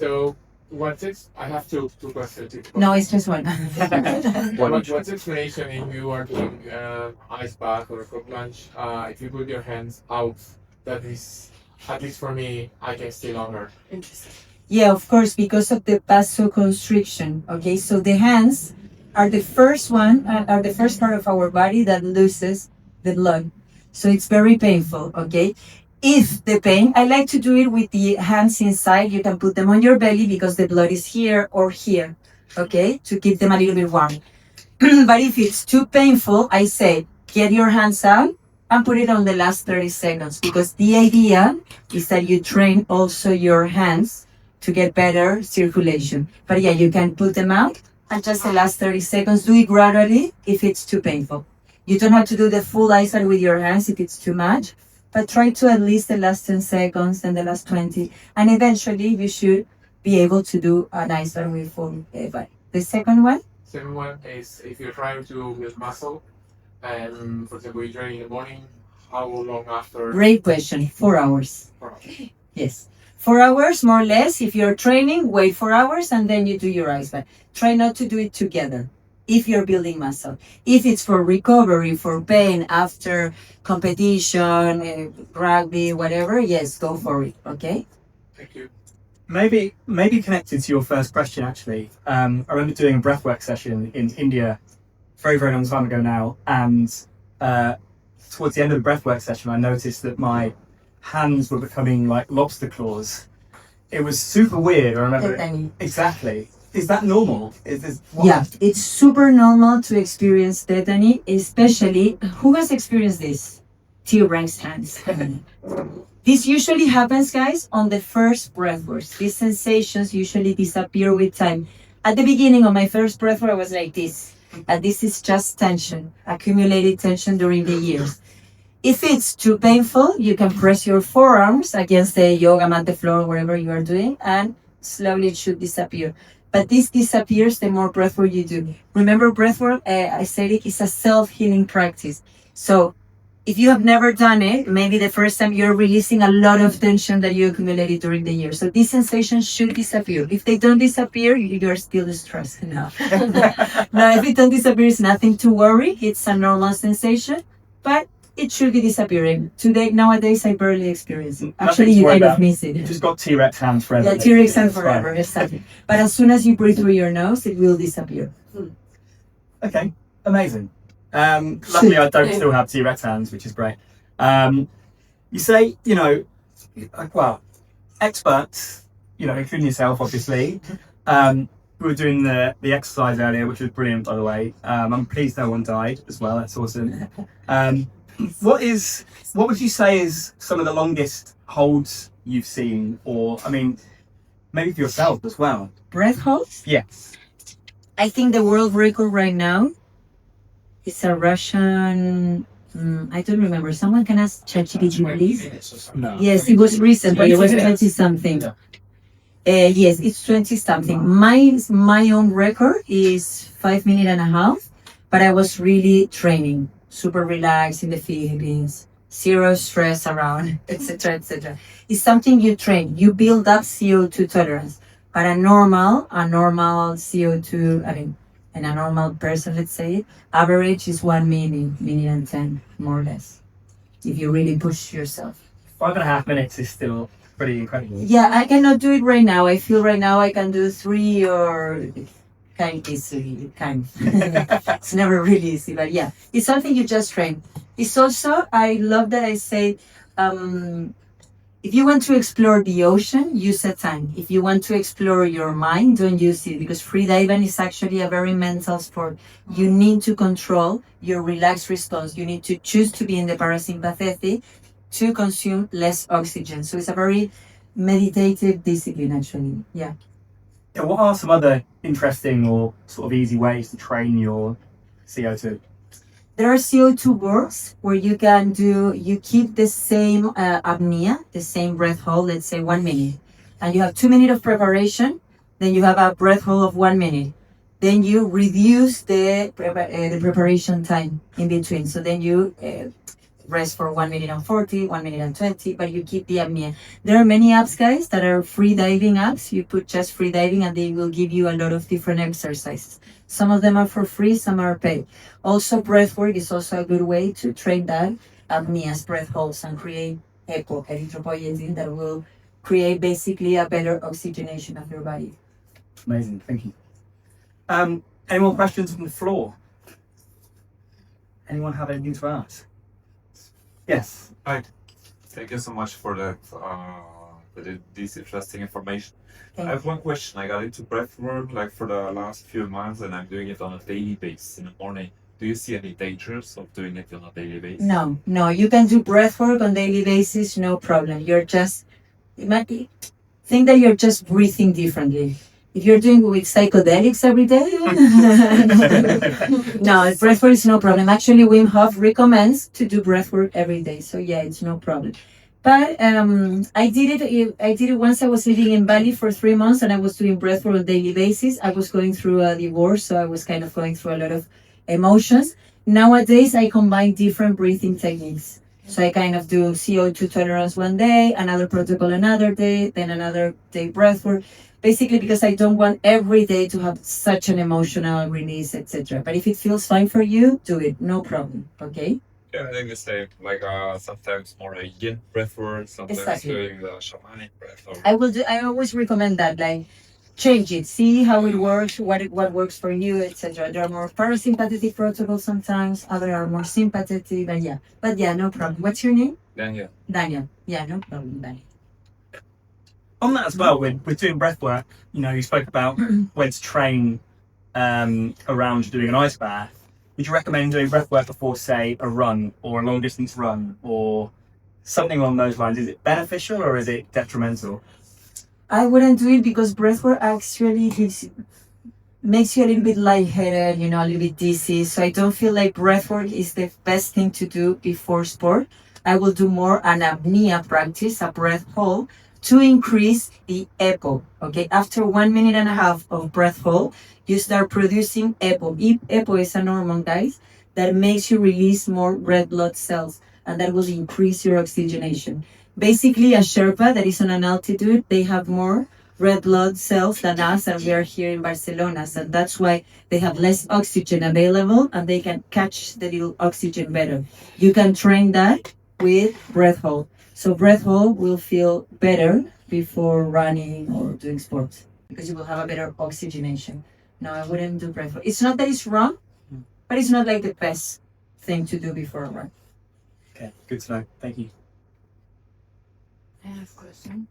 So, what's it? I have two questions. No, it's just one. What's the explanation if you are doing ice bath or frog lunge? If you put your hands out, that is, at least for me, I can stay longer. Interesting. Yeah, of course, because of the vasoconstriction. Okay, so the hands are the first are the first part of our body that loses the blood. So it's very painful. Okay, if the pain, I like to do it with the hands inside. You can put them on your belly because the blood is here or here. Okay, to keep them a little bit warm. But if it's too painful, I say get your hands out and put it on the last 30 seconds because the idea is that you train also your hands to get better circulation. But yeah, you can put them out and just the last 30 seconds, do it gradually if it's too painful. You don't have to do the full ice bath with your hands if it's too much, but try to at least the last 10 seconds and the last 20. And eventually you should be able to do an ice bath with full body. The second one? Second one is if you're trying to build muscle, and for example, you train in the morning, how long after? Great question. 4 hours. 4 hours. Yes. 4 hours, more or less. If you're training, wait 4 hours and then you do your ice bath. Try not to do it together if you're building muscle. If it's for recovery, for pain after competition, rugby, whatever, yes, go for it. Okay? Thank you. Maybe connected to your first question, actually. I remember doing a breathwork session in India very, very long time ago now. And towards the end of the breathwork session, I noticed that my hands were becoming like lobster claws. It was super weird. I remember it. Exactly. Is that normal? Yeah, it's super normal to experience tetany, especially who has experienced this? T-Rex hands. This usually happens, guys, on the first breathwork. These sensations usually disappear with time. At the beginning of my first breathwork, I was like this. And this is just tension, accumulated tension during the years. If it's too painful, you can press your forearms against the yoga mat, the floor, wherever you are doing, and slowly it should disappear. But this disappears the more breathwork you do. Remember, breathwork, I said it is a self-healing practice. So if you have never done it, maybe the first time you're releasing a lot of tension that you accumulated during the year. So these sensations should disappear. If they don't disappear, you're still stressed. No. No, if it don't disappear, it's nothing to worry. It's a normal sensation, but it should be disappearing. Nowadays, I barely experience it. Actually, you kind of miss it. You just got T-Rex hands forever. Yeah, T-Rex hands forever, exactly. But as soon as you breathe through your nose, it will disappear. Okay, amazing. Luckily, I don't still have T-Rex hands, which is great. You say, well, experts, including yourself, obviously. We were doing the exercise earlier, which was brilliant, by the way. I'm pleased no one died as well. That's awesome. What would you say is some of the longest holds you've seen, or maybe for yourself as well? Breath holds? Yes. I think the world record right now is a Russian. I don't remember. Someone can ask ChatGPT, please. No. Yes, it was recent, but it was 20 something. Yes, it's 20 something. My own record is 5.5 minutes, but I was really training, super relaxed in the Philippines, zero stress around, etc., etc. It's something you train. You build up CO2 tolerance. But a normal CO2, and a normal person, let's say, average is 1 minute, minute and 10, more or less, if you really push yourself. 5.5 minutes is still pretty incredible. Yeah, I cannot do it right now. I feel right now I can do 3 or kind easily, kind. It's never really easy, but yeah, it's something you just train. It's also, I love that I say, if you want to explore the ocean, use a tank. If you want to explore your mind, don't use it, because freediving is actually a very mental sport. You need to control your relaxed response. You need to choose to be in the parasympathetic to consume less oxygen. So it's a very meditative discipline, actually. Yeah. What are some other interesting or sort of easy ways to train your CO2? There are CO2 works where you keep the same apnea, the same breath hold, let's say 1 minute. And you have 2 minutes of preparation, then you have a breath hold of 1 minute. Then you reduce the preparation time in between. So then you rest for 1 minute and 40, 1 minute and 20, but you keep the apnea. There are many apps, guys, that are free diving apps. You put just free diving and they will give you a lot of different exercises. Some of them are for free, some are paid. Also, breathwork is also a good way to train that apnea's breath holds and create echo, erythropoietin, that will create basically a better oxygenation of your body. Amazing, thank you. Any more questions from the floor? Anyone have anything to ask? Yes. Hi. Thank you so much for that, this interesting information. I have one question. I got into breathwork like for the last few months, and I'm doing it on a daily basis in the morning. Do you see any dangers of doing it on a daily basis? No, you can do breathwork on daily basis, no problem. You're just, think that you're just breathing differently. If you're doing with psychedelics every day, no, breathwork is no problem. Actually, Wim Hof recommends to do breathwork every day, so yeah, it's no problem. But I did it once. I was living in Bali for 3 months, and I was doing breathwork on a daily basis. I was going through a divorce, so I was kind of going through a lot of emotions. Nowadays, I combine different breathing techniques. So I kind of do CO2 tolerance one day, another protocol another day, then another day breathwork. Basically, because I don't want every day to have such an emotional release, etc. But if it feels fine for you, do it, no problem. Okay. Yeah, I think the same. Like sometimes more a yin breathwork, sometimes Exactly. doing the shamanic breath. Or... I always recommend that, like, change it, see how it works, what works for you, etc. There are more parasympathetic protocols sometimes, other are more sympathetic, but yeah, no problem. What's your name? Daniel. Daniel. Yeah, no problem, Daniel. On that as well, with doing breath work, you spoke about when to train around doing an ice bath. Would you recommend doing breath work before, say, a run or a long distance run or something along those lines? Is it beneficial or is it detrimental? I wouldn't do it because breathwork actually makes you a little bit lightheaded, a little bit dizzy. So I don't feel like breathwork is the best thing to do before sport. I will do more an apnea practice, a breath hold, to increase the EPO. Okay, after 1 minute and a half of breath hold, you start producing EPO. EPO is an hormone, guys, that makes you release more red blood cells, and that will increase your oxygenation. Basically, a Sherpa that is on an altitude, they have more red blood cells than us, and we are here in Barcelona, so that's why they have less oxygen available, and they can catch the little oxygen better. You can train that with breath hold. So breath hold will feel better before running or doing sports because you will have a better oxygenation. No, I wouldn't do breath hold. It's not that it's wrong, but it's not like the best thing to do before a run. Okay, good to know. Thank you. I have a question.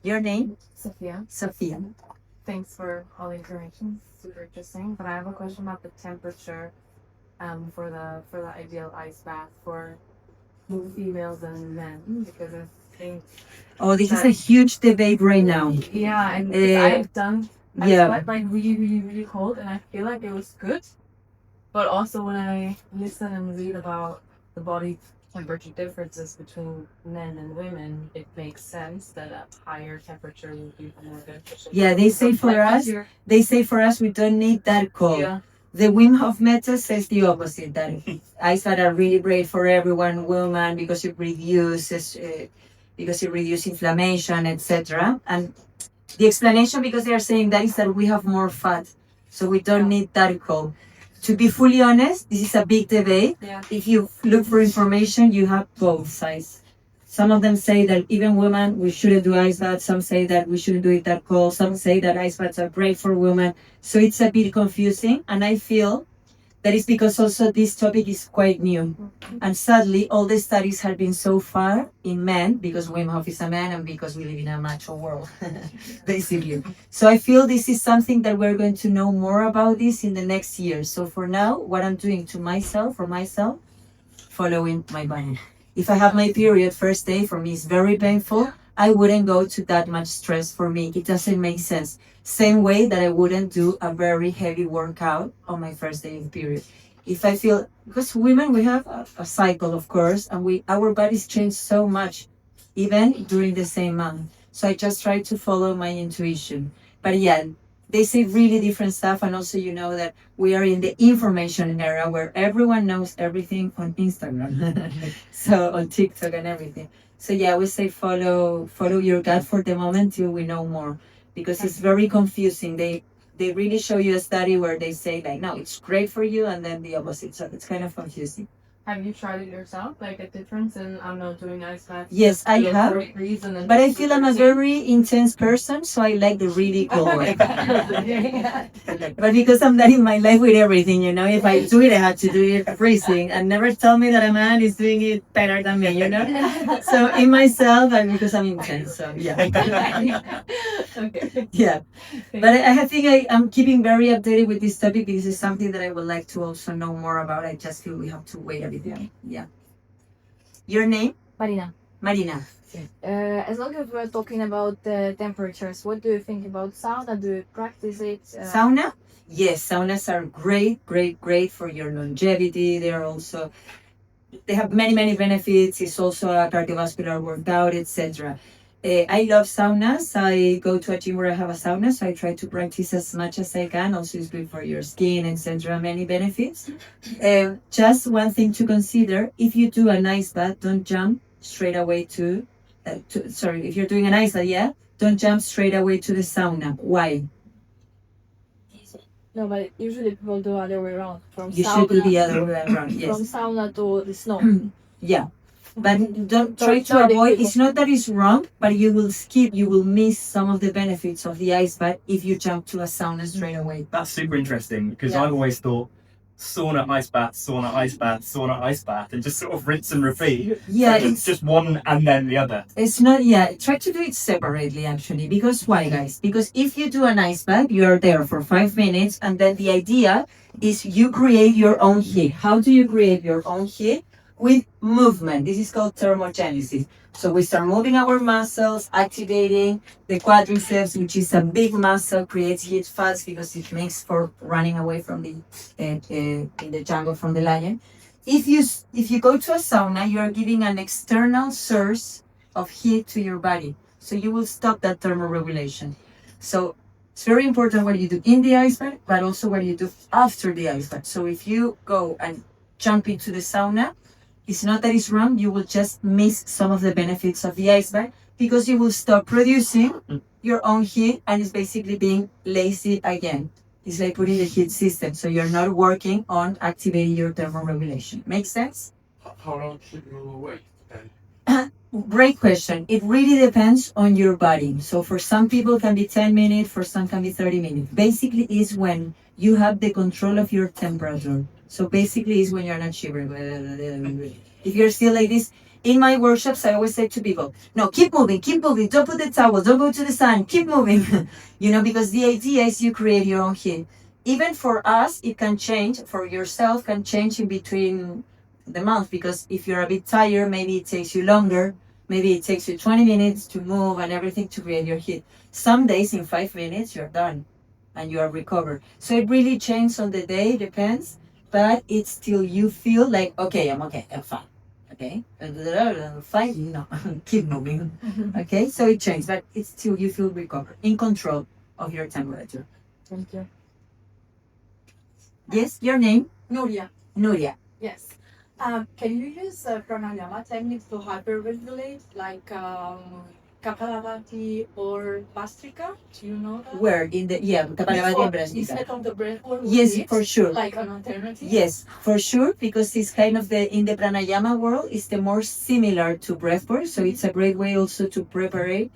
Your name? Sophia. Sophia. Thanks for all the information. Super interesting. But I have a question about the temperature for the ideal ice bath for both females and men, because I think This is a huge debate right now. yeah, and I've yeah. sweat like really, really cold, and I feel like it was good. But also when I listen and read about the body temperature differences between men and women, it makes sense that a higher temperature would be more beneficial. Yeah, they say for us we don't need that cold. Yeah. The Wim Hof method says the opposite, that ice baths are really great for everyone, woman, because it reduces inflammation, etc. And the explanation, because they are saying that, is that we have more fat, so we don't need that cold. To be fully honest, this is a big debate. Yeah. If you look for information, you have both sides. Some of them say that even women, we shouldn't do ice baths. Some say that we shouldn't do it that cold. Some say that ice baths are great for women. So it's a bit confusing. And I feel that is because also this topic is quite new. And sadly, all the studies have been so far in men, because Wim Hof is a man and because we live in a macho world, basically. So I feel this is something that we're going to know more about this in the next year. So for now, what I'm doing for myself, following my body. If I have my period first day, for me it's very painful. I wouldn't go to that much stress for me. It doesn't make sense. Same way that I wouldn't do a very heavy workout on my first day of period. If I feel, because women, we have a cycle, of course, and our bodies change so much, even during the same month. So I just try to follow my intuition. But yeah, they say really different stuff. And also, you know that we are in the information era where everyone knows everything on Instagram, so on TikTok and everything. So yeah, we say follow your gut for the moment till we know more, because it's very confusing. They really show you a study where they say like, no, it's great for you, and then the opposite. So it's kind of confusing. Have you tried it yourself? Like a difference in, I don't know, doing ice baths? Yes, I for have. a reason and But I feel I'm a very intense person, so I like the really cold way. But because I'm not in my life with everything, you know, if I do it, I have to do it freezing. And never tell me that a man is doing it better than me, you know? So in myself, and because I'm intense, so yeah. Okay. Yeah. But I think I'm keeping very updated with this topic because it's something that I would like to also know more about. I just feel we have to wait a bit. Yeah. Your name? Marina, Marina. as long as we're talking about the temperatures, what do you think about sauna? Do you practice it? Sauna? Yes, saunas are great for your longevity. They have many benefits. It's also a cardiovascular workout, etc. I love saunas. I go to a gym where I have a sauna, so I try to practice as much as I can. Also, it's good for your skin, etc. Many benefits. Just one thing to consider: if you do an ice bath, don't jump straight away if you're doing an ice bath, yeah, don't jump straight away to the sauna. Why? No, but usually people do other way around. From You sauna, should do the other way around. from Yes. sauna to the snow. Yeah. But don't try to Sorry, avoid. people. It's not that it's wrong, but you will miss some of the benefits of the ice bath if you jump to a sauna straight away. That's super interesting because Yeah. I've always thought sauna, ice bath, sauna, ice bath, sauna, ice bath, and just sort of rinse and repeat. Yeah, So it's just one and then the other. it's not. Yeah, try to do it separately actually. Because why, guys? Because if you do an ice bath, you are there for 5 minutes, and then the idea is you create your own heat. How do you create your own heat? With movement. This is called thermogenesis. So we start moving our muscles, activating the quadriceps, which is a big muscle, creates heat fast because it makes for running away from the in the jungle from the lion. If you go to a sauna, you are giving an external source of heat to your body, so you will stop that thermoregulation. So it's very important what you do in the ice bath, but also what you do after the ice bath. So if you go and jump into the sauna, it's not that it's wrong, you will just miss some of the benefits of the ice bath because you will stop producing your own heat, and it's basically being lazy again. It's like putting the heat system, so you're not working on activating your thermoregulation. Make sense? How long should you wait? Great question. It really depends on your body. So for some people it can be 10 minutes, for some can be 30 minutes. Basically is when you have the control of your temperature. So basically is when you're not shivering. If you're still like this, in my workshops I always say to people, no, keep moving, don't put the towel, don't go to the sun, keep moving. Because the idea is you create your own heat. Even for us, it can change, for yourself can change in between the month, because if you're a bit tired, maybe it takes you longer. Maybe it takes you 20 minutes to move and everything to create your heat. Some days in 5 minutes, you're done and you are recovered. So it really changes on the day, depends, but it's still you feel like, okay, I'm fine. Okay, fine, no, keep moving. Okay, so it changes, but it's still you feel recovered, in control of your temperature. Thank you. Yes, your name? Nuria, Nuria. yes. Can you use pranayama techniques to hyperventilate, like Kapalabhati or Bastrika? Do you know that? Where? In the, yeah, Kapalabhati and Brasnika. Instead of the breathwork, Yes, for sure. like an alternative. Yes, for sure, because it's kind of in the pranayama world, it's the more similar to breathwork. So it's a great way also to prepare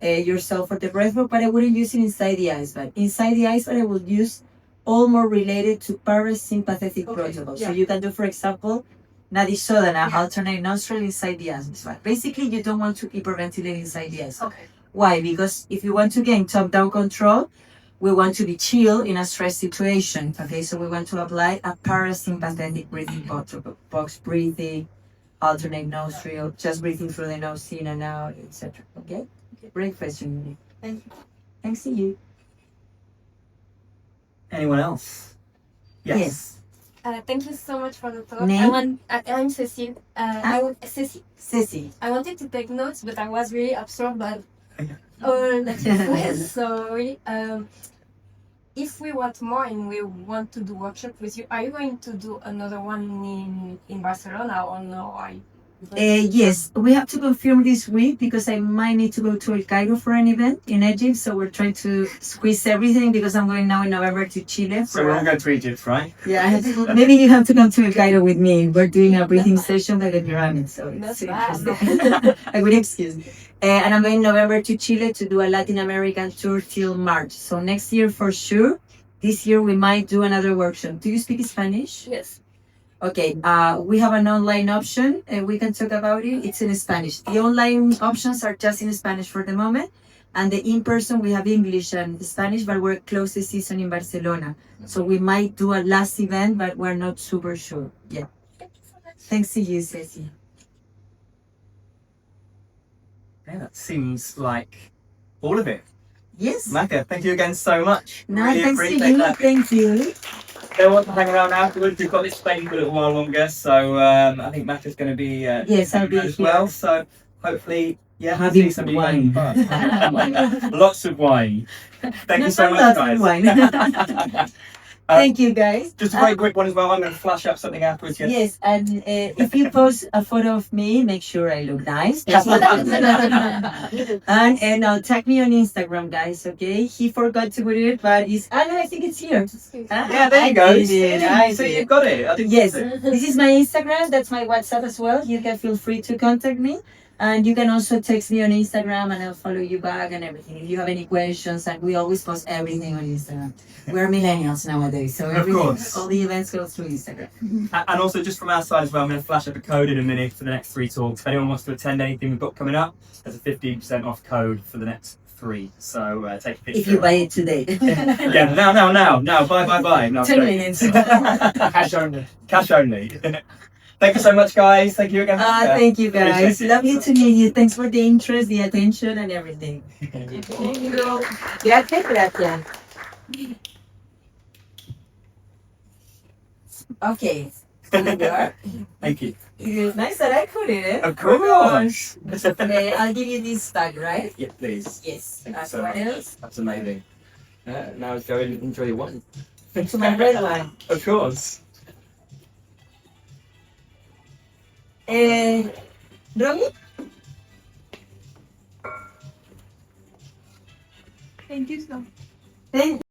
yourself for the breathwork, but I wouldn't use it inside the ice bath. Inside the ice bath, I would use all more related to parasympathetic protocols. So you can do, for example, Nadi Shodhana, alternate nostril inside the ice bath. Basically, you don't want to hyperventilate inside the ice bath. Okay. Why? Because if you want to gain top-down control, we want to be chill in a stress situation. Okay, so we want to apply a parasympathetic breathing protocol, box breathing, alternate nostril, just breathing through the nose in and out, etc. Okay? Great question. Thank you. Thanks to you. Anyone else? Yes. Thank you so much for the talk. Name? I'm Cecile. Cecile. Ceci. I wanted to take notes, but I was really absorbed by Okay. all that you said. Sorry. if we want more and we want to do workshop with you, are you going to do another one in Barcelona or no? Yes, we have to confirm this week because I might need to go to El Cairo for an event in Egypt. So we're trying to squeeze everything because I'm going now in November to Chile. So we're all going to Egypt, right? Yeah, maybe you have to come to El Cairo with me. We're doing a breathing session by the pyramid, so That's it's bad. interesting. A good excuse. And I'm going in November to Chile to do a Latin American tour till March. So next year for sure. This year we might do another workshop. Do you speak Spanish? Yes. Okay, we have an online option and we can talk about it. It's in Spanish. The online options are just in Spanish for the moment. And the in-person, we have English and Spanish, but we're close the season in Barcelona. So we might do a last event, but we're not super sure yet. Thanks to you, Ceci. Yeah, that seems like all of it. Yes. Maka, thank you again so much. No, Really thanks to appreciate you. that. Thank you. They want to hang around afterwards. We've got this space for a little while longer, so I think Maka's going to be Yes, I'll be as here. well. So hopefully, yeah, Having see some of you wine. guys. Lots of wine. Thank you so much, Lots of guys. wine. Thank you, guys. Just a very quick one as well. I'm going to flash up something afterwards. Yes. Yes, and if you post a photo of me, make sure I look nice. and tag me on Instagram, guys. Okay, he forgot to put it, but it's. No, I think it's here. Yeah, there you go. I did it, I So did you've it. got it. I didn't Yes, see it. this is my Instagram. That's my WhatsApp as well. You can feel free to contact me. And you can also text me on Instagram and I'll follow you back and everything. If you have any questions, and we always post everything on Instagram. We're millennials nowadays, so everything, course. all the events go through Instagram. And also, just from our side as well, I'm going to flash up a code in a minute for the next 3 talks. If anyone wants to attend anything we've got coming up, there's a 15% off code for the next 3. So take a picture. If you buy it today. Yeah, now, buy. No, I'm 10 joking. minutes. Cash only. Cash only. Thank you so much, guys. Thank you again. Thank you, guys. Appreciate it. Lovely to meet you. Thanks for the interest, the attention, and everything. Gracias, gracias. Okay. Thank you. It's nice that I put it in. Of course. I'll give you this tag, right? Yeah, please. Yes. Thank you so What much. else? That's amazing. Now let's go and enjoy your wine. To my red wine. Of course. Romy? Thank you so much. Thank